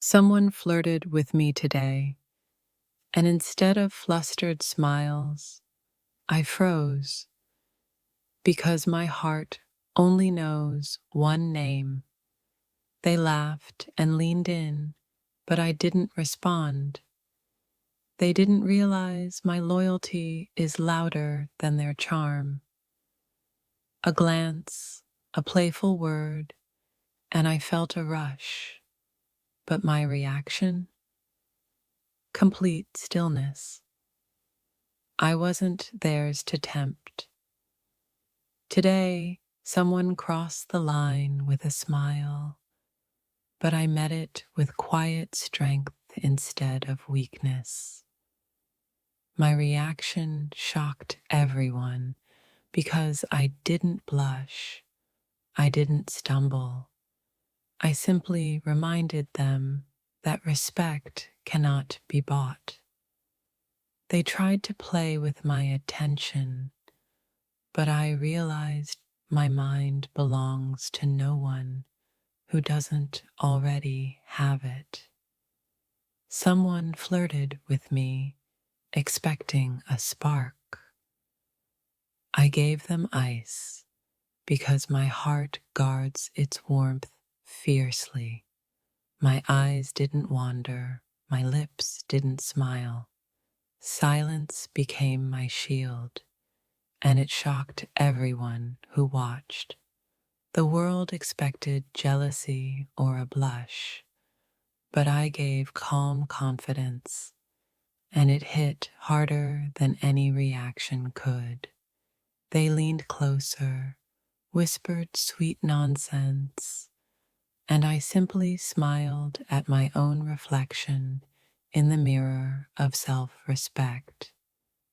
Someone flirted with me today, and instead of flustered smiles, I froze because my heart only knows one name. They laughed and leaned in, but I didn't respond. They didn't realize my loyalty is louder than their charm. A glance, a playful word, and I felt a rush. But my reaction? Complete stillness. I wasn't theirs to tempt. Today, someone crossed the line with a smile, but I met it with quiet strength instead of weakness. My reaction shocked everyone because I didn't blush, I didn't stumble. I simply reminded them that respect cannot be bought. They tried to play with my attention, but I realized my mind belongs to no one who doesn't already have it. Someone flirted with me, expecting a spark. I gave them ice because my heart guards its warmth fiercely. My eyes didn't wander, my lips didn't smile. Silence became my shield, and it shocked everyone who watched. The world expected jealousy or a blush, but I gave calm confidence, and it hit harder than any reaction could. They leaned closer, whispered sweet nonsense, and I simply smiled at my own reflection in the mirror of self-respect.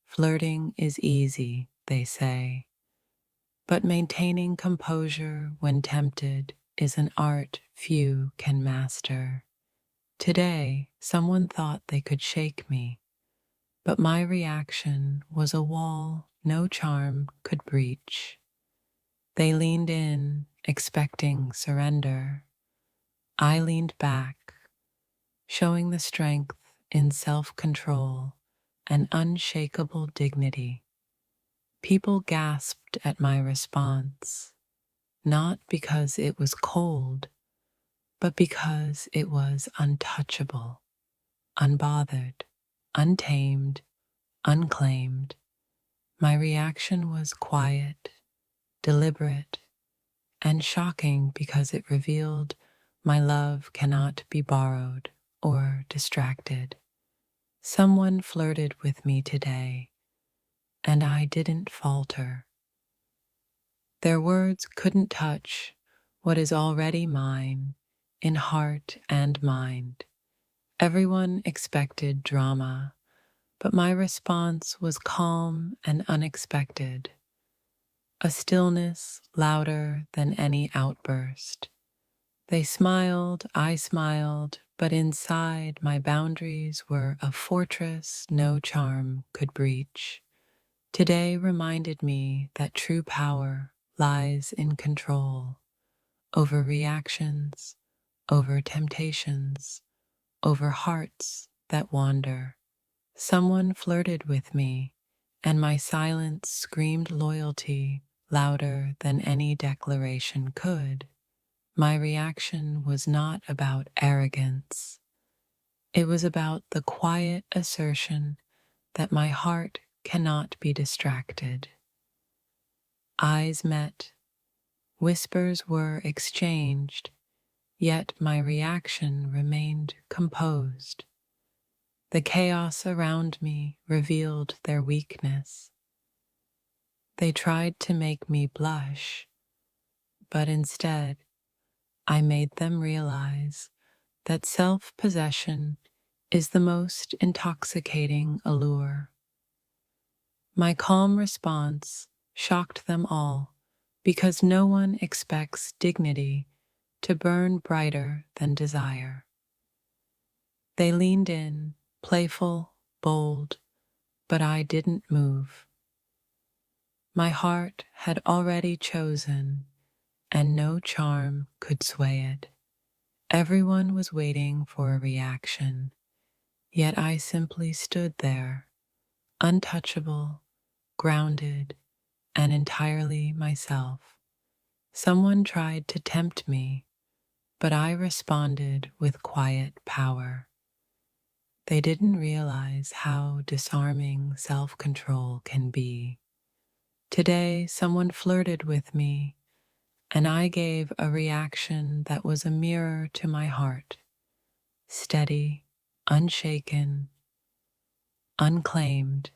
Flirting is easy, they say, but maintaining composure when tempted is an art few can master. Today, someone thought they could shake me, but my reaction was a wall no charm could breach. They leaned in, expecting surrender. I leaned back, showing the strength in self-control and unshakable dignity. People gasped at my response, not because it was cold, but because it was untouchable, unbothered, untamed, unclaimed. My reaction was quiet, deliberate, and shocking because it revealed my love cannot be borrowed or distracted. Someone flirted with me today, and I didn't falter. Their words couldn't touch what is already mine in heart and mind. Everyone expected drama, but my response was calm and unexpected, a stillness louder than any outburst. They smiled, I smiled, but inside my boundaries were a fortress no charm could breach. Today reminded me that true power lies in control over reactions, over temptations, over hearts that wander. Someone flirted with me, and my silence screamed loyalty louder than any declaration could. My reaction was not about arrogance. It was about the quiet assertion that my heart cannot be distracted. Eyes met, whispers were exchanged, yet my reaction remained composed. The chaos around me revealed their weakness. They tried to make me blush, but instead I made them realize that self-possession is the most intoxicating allure. My calm response shocked them all because no one expects dignity to burn brighter than desire. They leaned in, playful, bold, but I didn't move. My heart had already chosen, and no charm could sway it. Everyone was waiting for a reaction, yet I simply stood there, untouchable, grounded, and entirely myself. Someone tried to tempt me, but I responded with quiet power. They didn't realize how disarming self-control can be. Today, someone flirted with me, and I gave a reaction that was a mirror to my heart, steady, unshaken, unclaimed.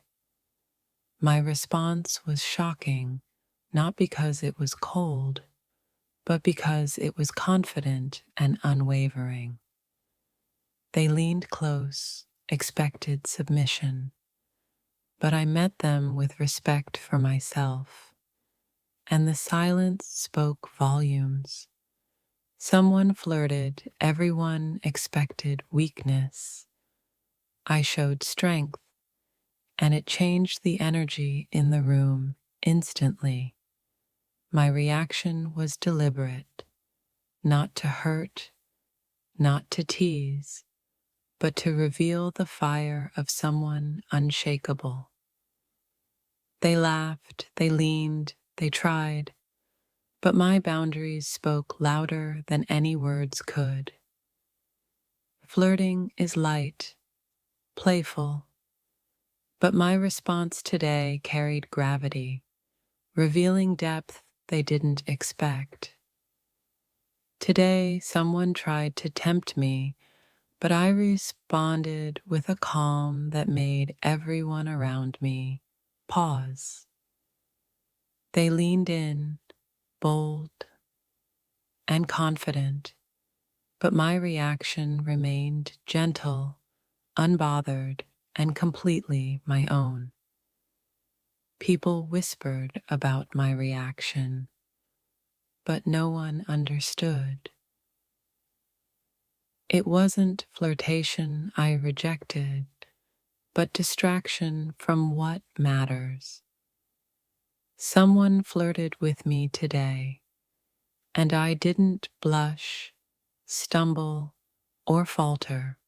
My response was shocking, not because it was cold, but because it was confident and unwavering. They leaned close, expected submission, but I met them with respect for myself, and the silence spoke volumes. Someone flirted, everyone expected weakness. I showed strength, and it changed the energy in the room instantly. My reaction was deliberate, not to hurt, not to tease, but to reveal the fire of someone unshakable. They laughed, they leaned, they tried, but my boundaries spoke louder than any words could. Flirting is light, playful, but my response today carried gravity, revealing depth they didn't expect. Today, someone tried to tempt me, but I responded with a calm that made everyone around me pause. They leaned in, bold and confident, but my reaction remained gentle, unbothered, and completely my own. People whispered about my reaction, but no one understood. It wasn't flirtation I rejected, but distraction from what matters. Someone flirted with me today, and I didn't blush, stumble, or falter.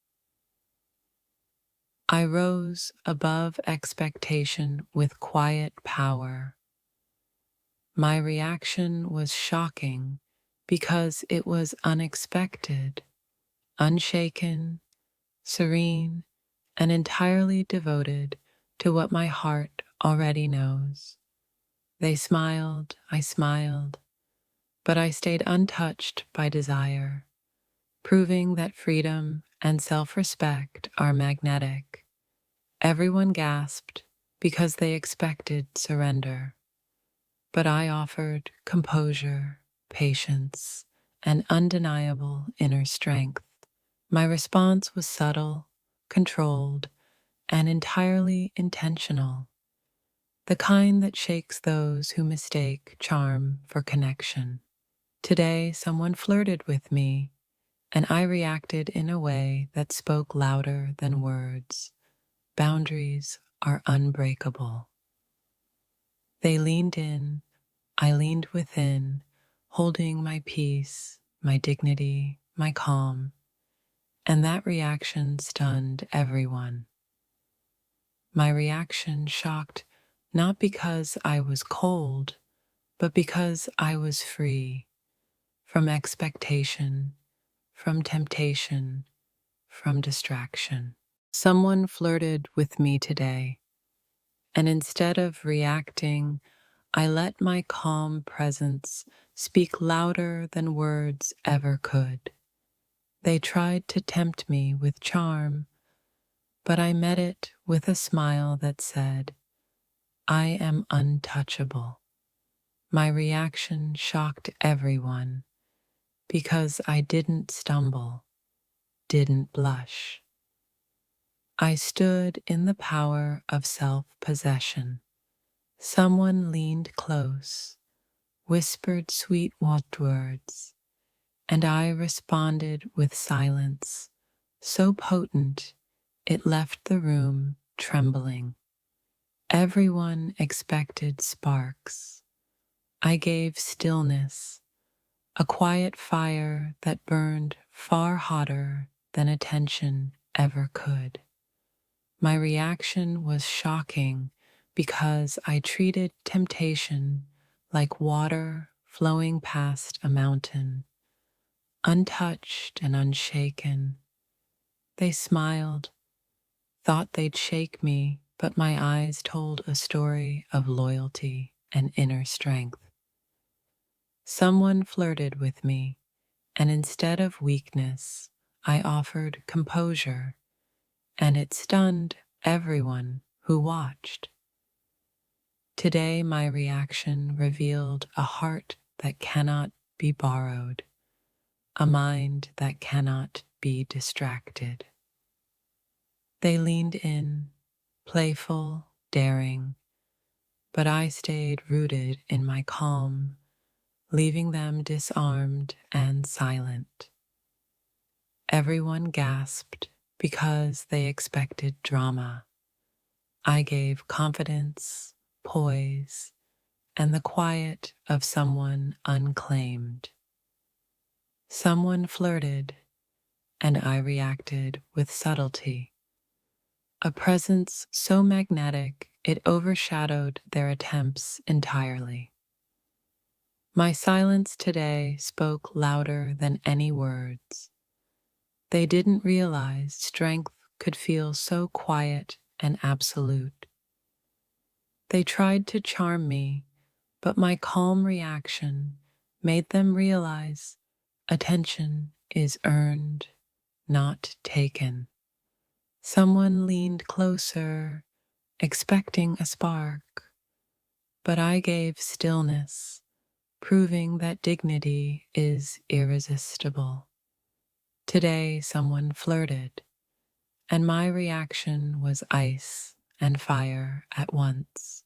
I rose above expectation with quiet power. My reaction was shocking because it was unexpected, unshaken, serene, and entirely devoted to what my heart already knows. They smiled, I smiled, but I stayed untouched by desire, proving that freedom and self-respect are magnetic. Everyone gasped because they expected surrender, but I offered composure, patience, and undeniable inner strength. My response was subtle, controlled, and entirely intentional, the kind that shakes those who mistake charm for connection. Today, someone flirted with me, and I reacted in a way that spoke louder than words. Boundaries are unbreakable. They leaned in, I leaned within, holding my peace, my dignity, my calm, and that reaction stunned everyone. My reaction shocked not because I was cold, but because I was free from expectation, from temptation, from distraction. Someone flirted with me today, and instead of reacting, I let my calm presence speak louder than words ever could. They tried to tempt me with charm, but I met it with a smile that said, I am untouchable. My reaction shocked everyone because I didn't stumble, didn't blush. I stood in the power of self-possession. Someone leaned close, whispered sweet words, and I responded with silence, so potent it left the room trembling. Everyone expected sparks. I gave stillness, a quiet fire that burned far hotter than attention ever could. My reaction was shocking because I treated temptation like water flowing past a mountain, untouched and unshaken. They smiled, thought they'd shake me, but my eyes told a story of loyalty and inner strength. Someone flirted with me, and instead of weakness, I offered composure, and it stunned everyone who watched. Today, my reaction revealed a heart that cannot be borrowed, a mind that cannot be distracted. They leaned in, playful, daring, but I stayed rooted in my calm, leaving them disarmed and silent. Everyone gasped because they expected drama. I gave confidence, poise, and the quiet of someone unclaimed. Someone flirted, and I reacted with subtlety, a presence so magnetic it overshadowed their attempts entirely. My silence today spoke louder than any words. They didn't realize strength could feel so quiet and absolute. They tried to charm me, but my calm reaction made them realize attention is earned, not taken. Someone leaned closer, expecting a spark, but I gave stillness, proving that dignity is irresistible. Today, someone flirted, and my reaction was ice and fire at once,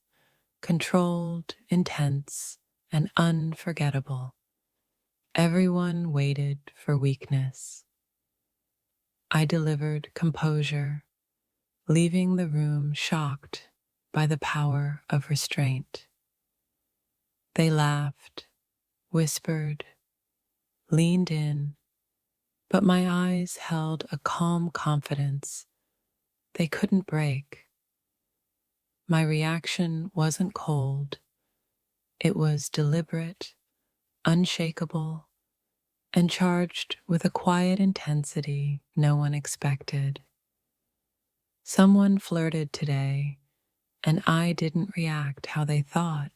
controlled, intense, and unforgettable. Everyone waited for weakness. I delivered composure, leaving the room shocked by the power of restraint. They laughed, whispered, leaned in, but my eyes held a calm confidence they couldn't break. My reaction wasn't cold, it was deliberate, unshakable, and charged with a quiet intensity no one expected. Someone flirted today, and I didn't react how they thought.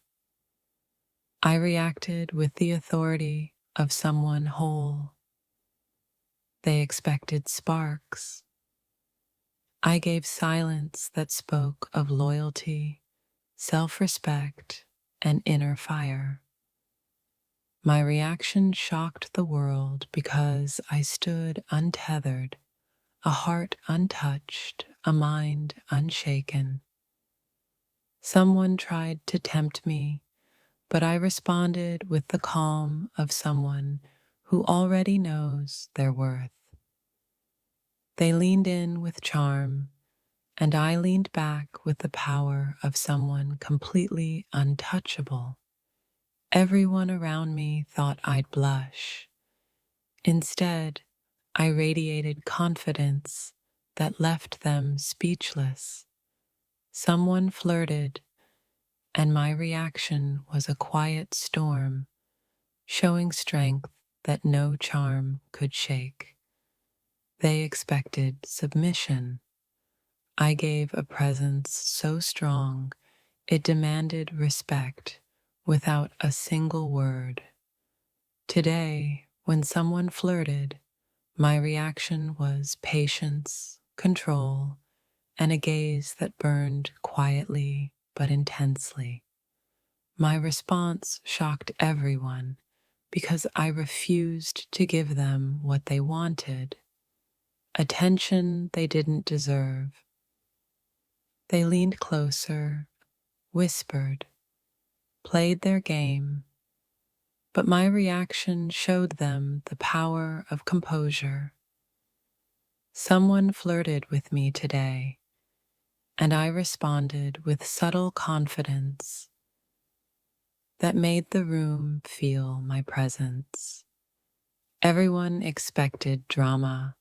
I reacted with the authority of someone whole. They expected sparks. I gave silence that spoke of loyalty, self-respect, and inner fire. My reaction shocked the world because I stood untethered, a heart untouched, a mind unshaken. Someone tried to tempt me, but I responded with the calm of someone who already knows their worth. They leaned in with charm, and I leaned back with the power of someone completely untouchable. Everyone around me thought I'd blush. Instead, I radiated confidence that left them speechless. Someone flirted, and my reaction was a quiet storm, showing strength that no charm could shake. They expected submission. I gave a presence so strong it demanded respect without a single word. Today, when someone flirted, my reaction was patience, control, and a gaze that burned quietly but intensely. My response shocked everyone because I refused to give them what they wanted, attention they didn't deserve. They leaned closer, whispered, played their game, but my reaction showed them the power of composure. Someone flirted with me today, and I responded with subtle confidence that made the room feel my presence. Everyone expected drama.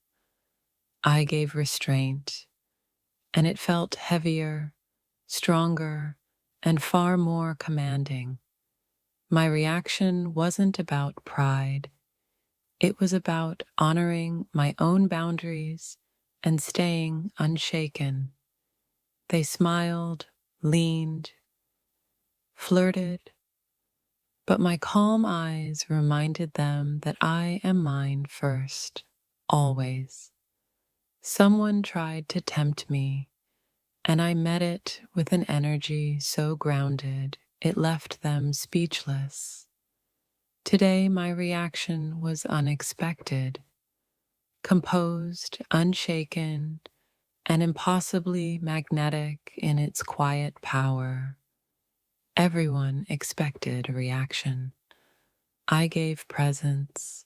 I gave restraint, and it felt heavier, stronger, and far more commanding. My reaction wasn't about pride. It was about honoring my own boundaries and staying unshaken. They smiled, leaned, flirted, but my calm eyes reminded them that I am mine first, always. Someone tried to tempt me, and I met it with an energy so grounded it left them speechless. Today, my reaction was unexpected, composed, unshaken, and impossibly magnetic in its quiet power. Everyone expected a reaction. I gave presence,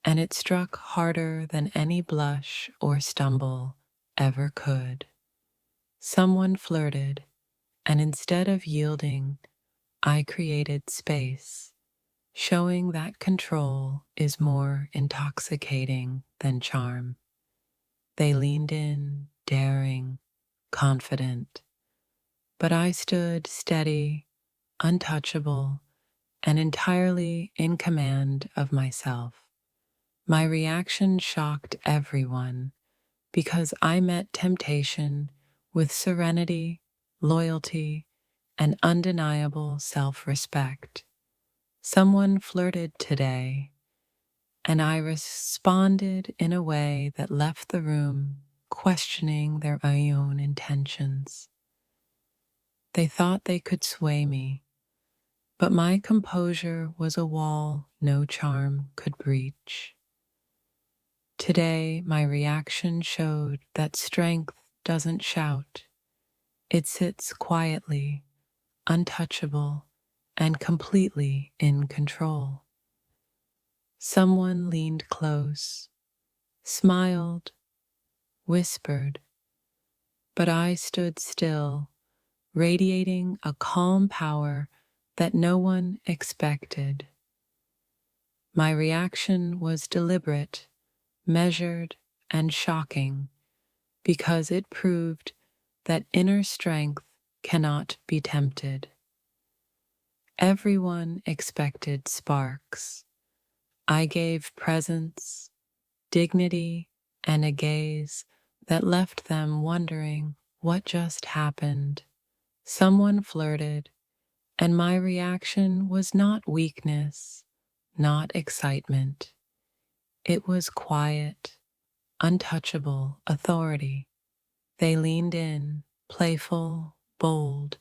and it struck harder than any blush or stumble ever could. Someone flirted, and instead of yielding, I created space, showing that control is more intoxicating than charm. They leaned in, daring, confident, but I stood steady, untouchable, and entirely in command of myself. My reaction shocked everyone because I met temptation with serenity, loyalty, and undeniable self-respect. Someone flirted today, and I responded in a way that left the room questioning their own intentions. They thought they could sway me, but my composure was a wall no charm could breach. Today, my reaction showed that strength doesn't shout. It sits quietly, untouchable, and completely in control. Someone leaned close, smiled, whispered, but I stood still, radiating a calm power that no one expected. My reaction was deliberate, measured, and shocking because it proved that inner strength cannot be tempted. Everyone expected sparks. I gave presence, dignity, and a gaze that left them wondering what just happened. Someone flirted, and my reaction was not weakness, not excitement. It was quiet, untouchable authority. They leaned in, playful, bold,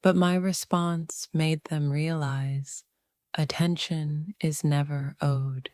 but my response made them realize attention is never owed.